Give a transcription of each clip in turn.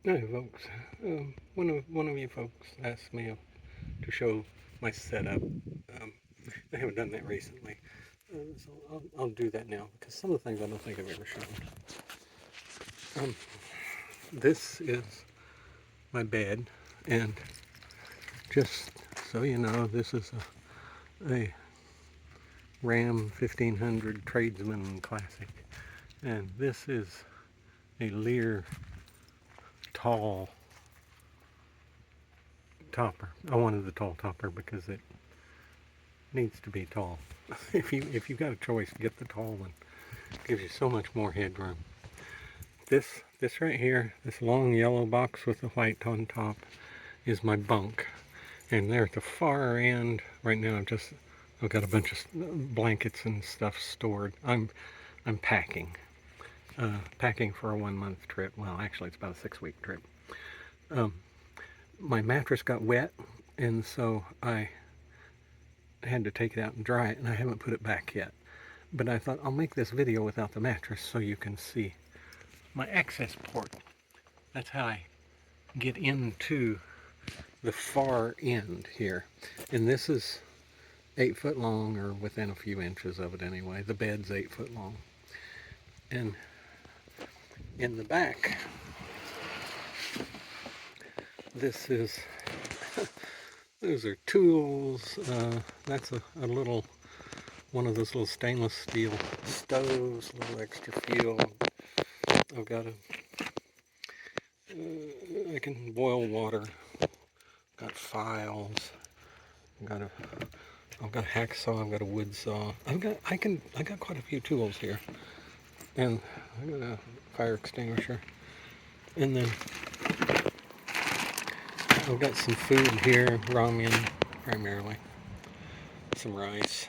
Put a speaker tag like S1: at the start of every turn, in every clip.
S1: Hey folks, one of you folks asked me to show my setup. I haven't done that recently, so I'll do that now because some of the things I don't think I've ever shown. Um, this is my bed, and just so you know, this is a Ram 1500 Tradesman Classic, and this is a Lear tall topper. I wanted the tall topper because it needs to be tall. If you got a choice, get the tall one. It gives you so much more headroom. This right here, this long yellow box with the white on top, is my bunk. And there at the far end, right now I've got a bunch of blankets and stuff stored. I'm packing. Packing for a 1 month trip. Well, actually it's about a 6 week trip. Um, my mattress got wet, and so I had to take it out and dry it, and I haven't put it back yet. But I thought I'll make this video without the mattress so you can see my access port. That's how I get into the far end here. And this is 8 foot long, or within a few inches of it anyway. The bed's 8 foot long. And in the back, this is, those are tools. That's a little, one of those little stainless steel stoves, a little extra fuel. I've got I can boil water. Got files. I've got a hacksaw. I've got a wood saw. I got quite a few tools here, and I got a fire extinguisher. And then I've got some food here, ramen primarily, some rice.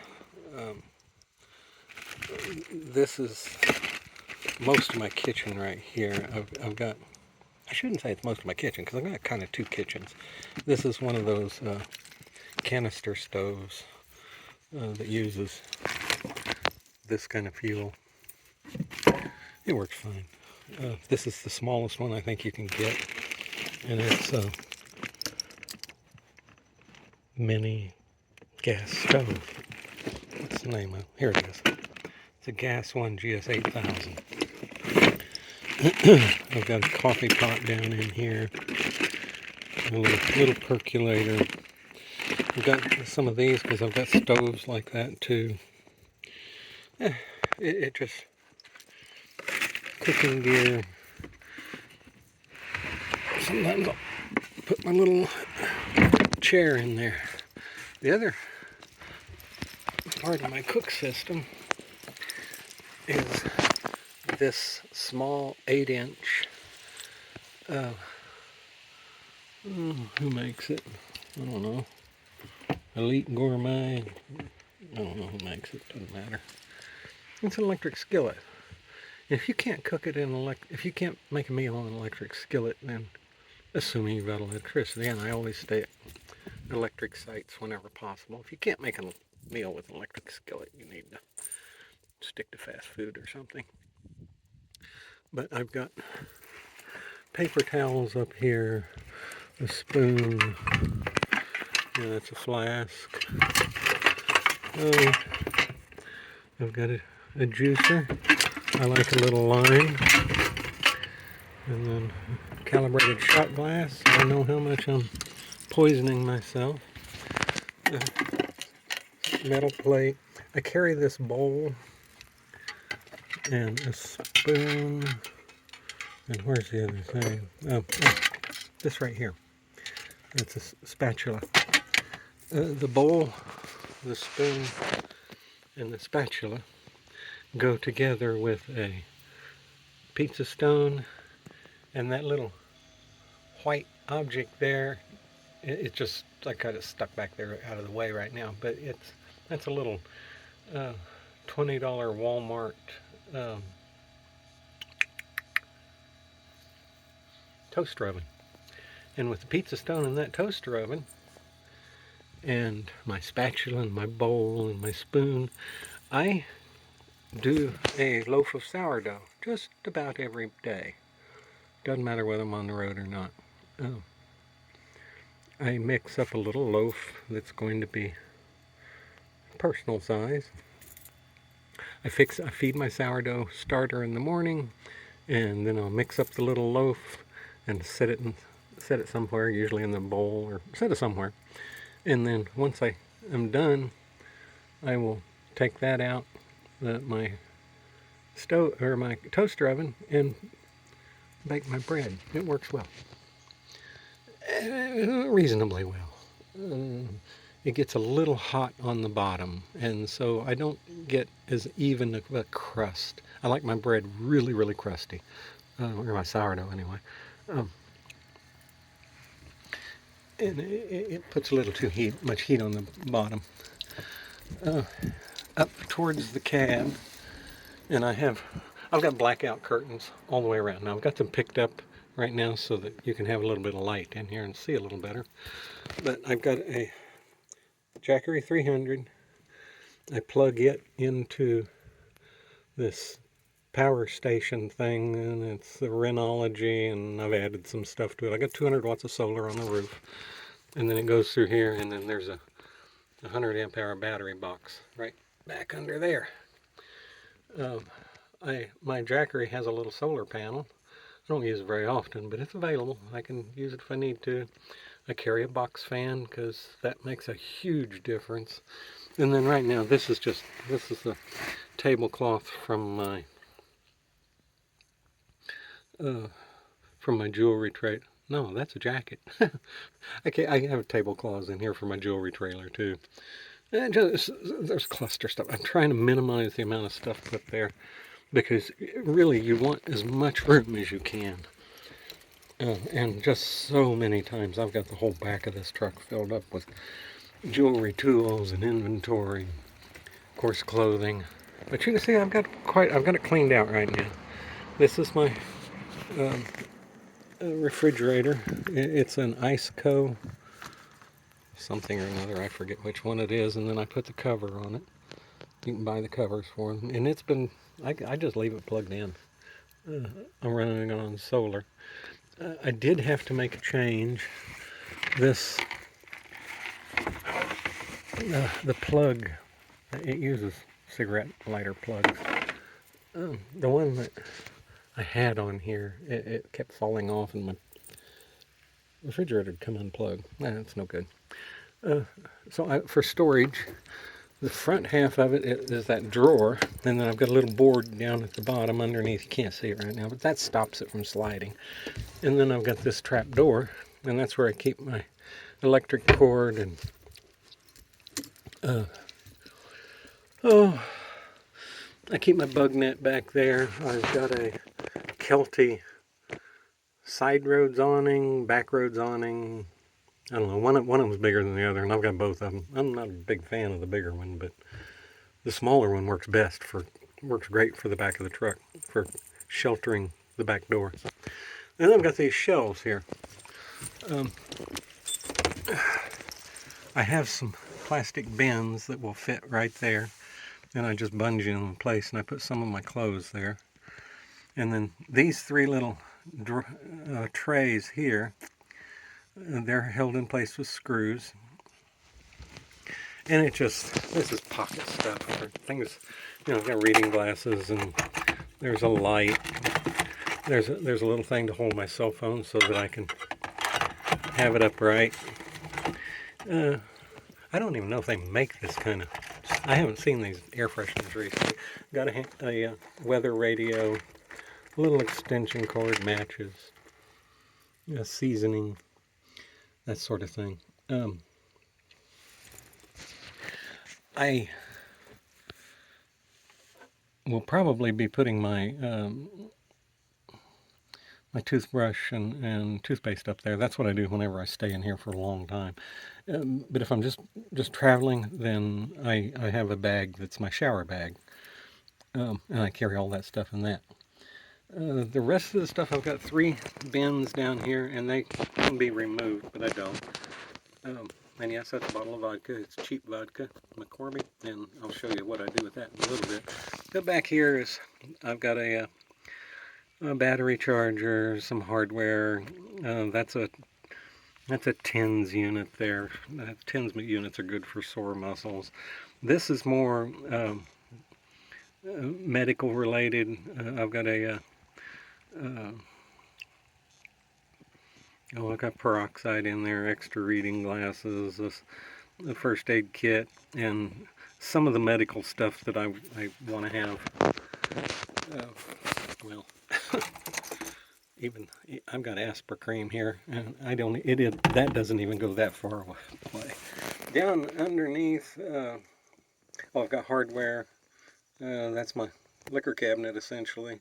S1: Um, this is most of my kitchen right here. I've got, I shouldn't say it's most of my kitchen because I've got kind of two kitchens. This is one of those canister stoves that uses this kind of fuel. It works fine. This is the smallest one I think you can get, and it's a mini gas stove. What's the name of it? Here it is. It's a Gas One GS8000. I've got a coffee pot down in here, a little percolator. I've got some of these because I've got stoves like that too. It just, cooking gear. Sometimes I'll put my little chair in there. The other part of my cook system is this small 8-inch, who makes it? I don't know. Elite Gourmet. I don't know who makes it, doesn't matter. It's an electric skillet. If you can't cook it if you can't make a meal on an electric skillet, then assuming you've got electricity, and I always stay at electric sites whenever possible. If you can't make a meal with an electric skillet, you need to stick to fast food or something. But I've got paper towels up here, a spoon, yeah, that's a flask. I've got a juicer. I like a little lime. And then a calibrated shot glass. I know how much I'm poisoning myself. Metal plate. I carry this bowl and a spoon. And where's the other thing? Oh, this right here. It's a spatula. The bowl, the spoon, and the spatula go together with a pizza stone, and that little white object there, it just, I got it stuck back there out of the way right now, but that's a little $20 Walmart toaster oven. And with the pizza stone in that toaster oven, and my spatula and my bowl and my spoon, I do a loaf of sourdough just about every day. Doesn't matter whether I'm on the road or not. I mix up a little loaf that's going to be personal size. I feed my sourdough starter in the morning, and then I'll mix up the little loaf and set it somewhere, usually in the bowl or set it somewhere. And then once I am done, I will take that out my stove or my toaster oven and bake my bread. It works well, reasonably well. It gets a little hot on the bottom, and so I don't get as even a crust. I like my bread really, really crusty, or my sourdough anyway. And it puts a little too much heat on the bottom. Up towards the cab, and I've got blackout curtains all the way around. Now I've got them picked up right now so that you can have a little bit of light in here and see a little better. But I've got a Jackery 300. I plug it into this power station thing, and it's the Renology, and I've added some stuff to it. I got 200 watts of solar on the roof, and then it goes through here, and then there's a 100 amp hour battery box right back under there. My Jackery has a little solar panel. I don't use it very often, but it's available. I can use it if I need to. I carry a box fan because that makes a huge difference. And then right now, this is the tablecloth from my jewelry tray. No, that's a jacket. I have tablecloths in here for my jewelry trailer too. And there's cluster stuff. I'm trying to minimize the amount of stuff put there because really you want as much room as you can. And just so many times I've got the whole back of this truck filled up with jewelry, tools, and inventory, of course clothing. But you can see I've got it cleaned out right now. This is my refrigerator. It's an Iceco something or another. I forget which one it is, and then I put the cover on it. You can buy the covers for them, and it's been. I just leave it plugged in. I'm running it on solar. I did have to make a change. This the plug. It uses cigarette lighter plugs. The one that I had on here, it kept falling off, and my refrigerator would come unplugged. That's no good. So for storage, the front half of it is that drawer, and then I've got a little board down at the bottom underneath. You can't see it right now, but that stops it from sliding. And then I've got this trap door, and that's where I keep my electric cord and I keep my bug net back there. I've got a Kelty side roads awning, back roads awning. I don't know, one of them's bigger than the other, and I've got both of them. I'm not a big fan of the bigger one, but the smaller one works great for the back of the truck, for sheltering the back door. And I've got these shelves here. I have some plastic bins that will fit right there, and I just bungee them in place, and I put some of my clothes there. And then these three little trays here, they're held in place with screws. And this is pocket stuff for things, I've got reading glasses, and there's a light. There's a little thing to hold my cell phone so that I can have it upright. I don't even know if they make this kind of, I haven't seen these air fresheners recently. Got a weather radio, a little extension cord, matches, seasoning, that sort of thing. I will probably be putting my my toothbrush and toothpaste up there. That's what I do whenever I stay in here for a long time. But if I'm just traveling, then I have a bag that's my shower bag, and I carry all that stuff in that. The rest of the stuff, I've got 3 bins down here, and they can be removed, but I don't. And yes, that's a bottle of vodka. It's cheap vodka, McCormick, and I'll show you what I do with that in a little bit. But back here I've got a a battery charger, some hardware. That's a TENS unit there. TENS units are good for sore muscles. This is more medical related. I've got I've got peroxide in there, extra reading glasses, a first aid kit, and some of the medical stuff that I want to have. Well, even I've got Aspercream here, and that doesn't even go that far away. Down underneath, I've got hardware. That's my liquor cabinet essentially.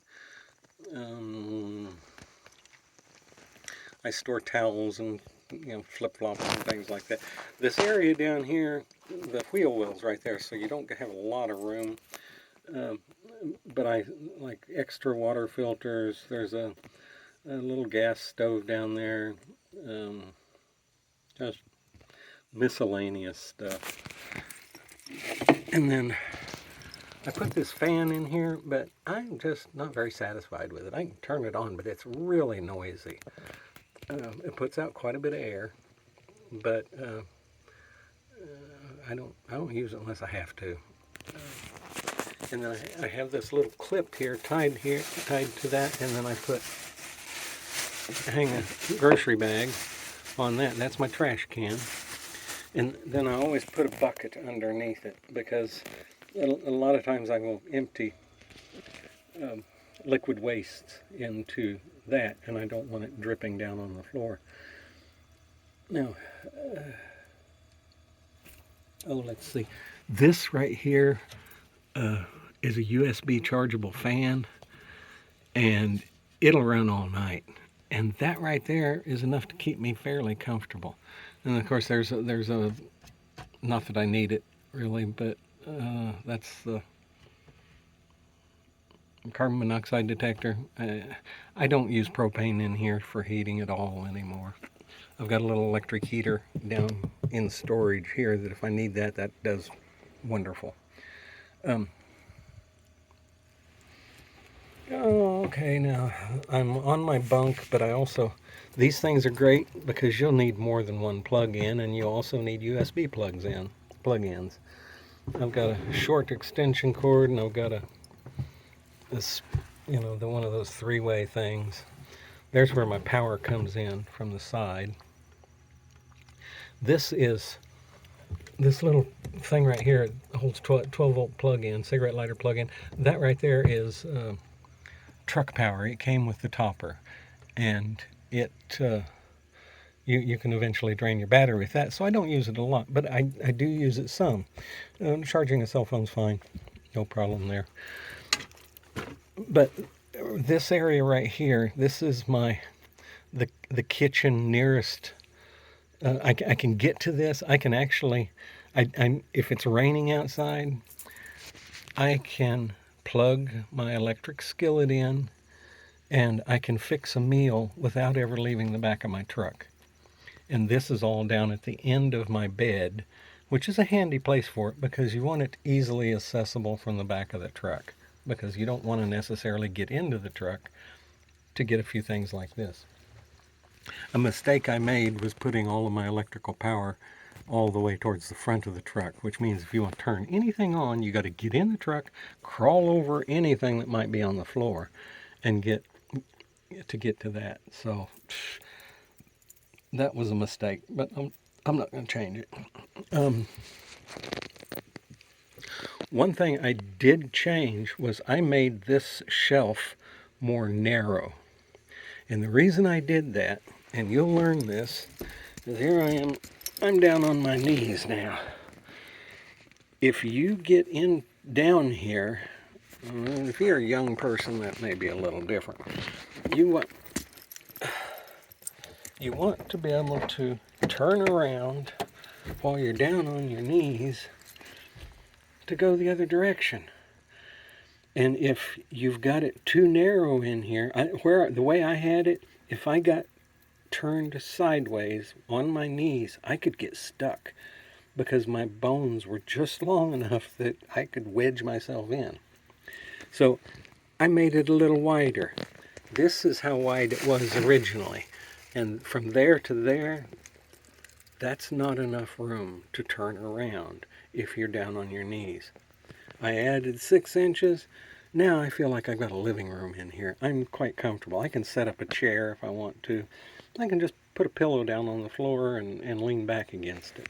S1: I store towels and flip-flops and things like that. This area down here, the wheel well's right there, so you don't have a lot of room. But I like extra water filters. There's a little gas stove down there. Just miscellaneous stuff. And then I put this fan in here, but I'm just not very satisfied with it. I can turn it on, but it's really noisy. It puts out quite a bit of air, but I don't use it unless I have to. And then I have this little clip here tied to that, and then I hang a grocery bag on that. That's my trash can. And then I always put a bucket underneath it, because a lot of times I will empty liquid waste into that, and I don't want it dripping down on the floor. Now, let's see. This right here is a USB chargeable fan, and it'll run all night. And that right there is enough to keep me fairly comfortable. And of course, there's a not that I need it really, but that's the carbon monoxide detector. I don't use propane in here for heating at all anymore. I've got a little electric heater down in storage here that if I need that does wonderful. Okay, now I'm on my bunk, but these things are great because you'll need more than one plug-in, and you also need USB plug-ins. I've got a short extension cord, and I've got one of those three-way things. There's where my power comes in from the side. This little thing right here holds 12 volt plug-in, cigarette lighter plug-in. That right there is truck power. It came with the topper, and it you can eventually drain your battery with that. So I don't use it a lot, but I do use it some. Charging a cell phone's fine, no problem there. But this area right here, this is the kitchen nearest. I can get to this. I can actually, if it's raining outside, I can plug my electric skillet in, and I can fix a meal without ever leaving the back of my truck. And this is all down at the end of my bed, which is a handy place for it because you want it easily accessible from the back of the truck, because you don't want to necessarily get into the truck to get a few things like this. A mistake I made was putting all of my electrical power all the way towards the front of the truck, which means if you want to turn anything on, you got to get in the truck, crawl over anything that might be on the floor, and get to that. So that was a mistake, but I'm not going to change it. One thing I did change was I made this shelf more narrow. And the reason I did that, and you'll learn this, is here I am. I'm down on my knees now. If you get down here, if you're a young person, that may be a little different. You want to be able to turn around while you're down on your knees to go the other direction. And if you've got it too narrow in here, the way I had it, if I got turned sideways on my knees, I could get stuck because my bones were just long enough that I could wedge myself in. So I made it a little wider. This is how wide it was originally. And from there to there, that's not enough room to turn around if you're down on your knees. I added 6 inches. Now I feel like I've got a living room in here. I'm quite comfortable. I can set up a chair if I want to. I can just put a pillow down on the floor and lean back against it.